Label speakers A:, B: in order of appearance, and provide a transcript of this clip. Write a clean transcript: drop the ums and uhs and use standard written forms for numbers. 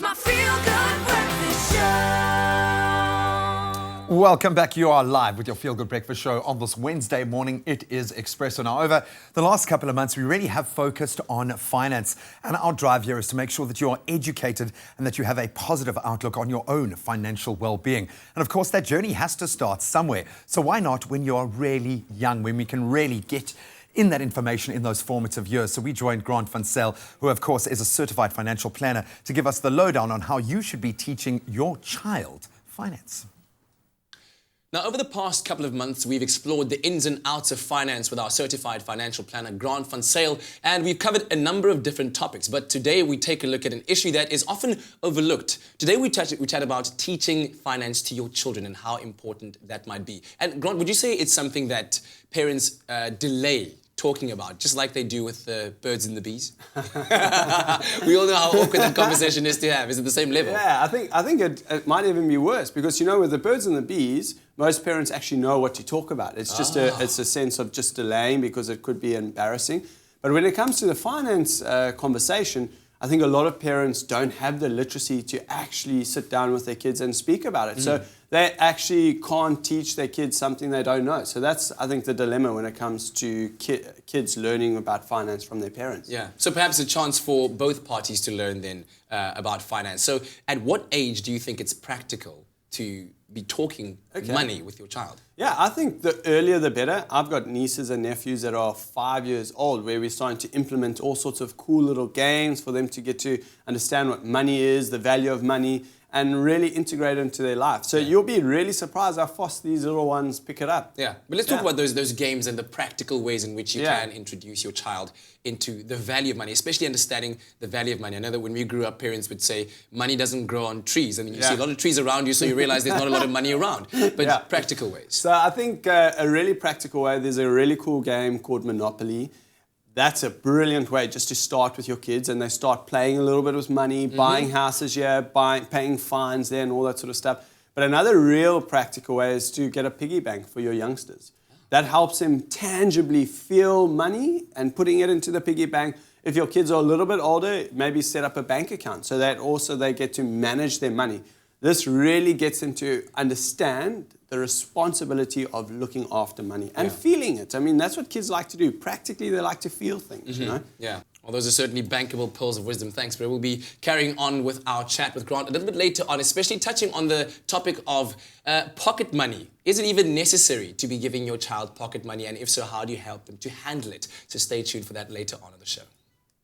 A: It's my feel-good breakfast show.
B: Welcome back. You are live with your Feel Good Breakfast show on this Wednesday morning. It is Expresso. Now, over the last couple of months, we really have focused on finance. And our drive here is to make sure that you are educated and that you have a positive outlook on your own financial well-being. And of course, that journey has to start somewhere. So why not when you are really young, when we can really get in that information in those formative years. So we joined Grant van Zyl, who of course is a certified financial planner, to give us the lowdown on how you should be teaching your child finance.
C: Now, over the past couple of months, we've explored the ins and outs of finance with our certified financial planner, Grant van Zyl, and we've covered a number of different topics. But today, we take a look at an issue that is often overlooked. Today, we chat about teaching finance to your children and how important that might be. And Grant, would you say it's something that parents delay talking about, just like they do with the birds and the bees? We all know how awkward that conversation is to have. Is it the same level?
D: Yeah, I think it might even be worse, because, you know, with the birds and the bees, most parents actually know what to talk about. It's just it's a sense of just delaying because it could be embarrassing. But when it comes to the finance conversation, I think a lot of parents don't have the literacy to actually sit down with their kids and speak about it. So they actually can't teach their kids something they don't know. So that's, I think, the dilemma when it comes to kids learning about finance from their parents.
C: Yeah. So perhaps a chance for both parties to learn then about finance. So at what age do you think it's practical to be talking money with your child?
D: Yeah, I think the earlier the better. I've got nieces and nephews that are 5 years old, where we're starting to implement all sorts of cool little games for them to get to understand what money is, the value of money, and really integrate it into their life. So you'll be really surprised how fast these little ones pick it up.
C: Yeah, but let's talk about those games and the practical ways in which you can introduce your child into the value of money, especially understanding the value of money. I know that when we grew up, parents would say, money doesn't grow on trees. I mean, you see a lot of trees around you, so you realize there's not a lot of money around. But practical ways.
D: So I think a really practical way, there's a really cool game called Monopoly. That's a brilliant way just to start with your kids, and they start playing a little bit with money, buying houses here, paying fines there and all that sort of stuff. But another real practical way is to get a piggy bank for your youngsters. That helps them tangibly feel money and putting it into the piggy bank. If your kids are a little bit older, maybe set up a bank account so that also they get to manage their money. This really gets them to understand the responsibility of looking after money and feeling it. I mean, that's what kids like to do. Practically, they like to feel things, you know?
C: Yeah. Well, those are certainly bankable pearls of wisdom. Thanks, bro. We'll be carrying on with our chat with Grant a little bit later on, especially touching on the topic of pocket money. Is it even necessary to be giving your child pocket money? And if so, how do you help them to handle it? So stay tuned for that later on in the show.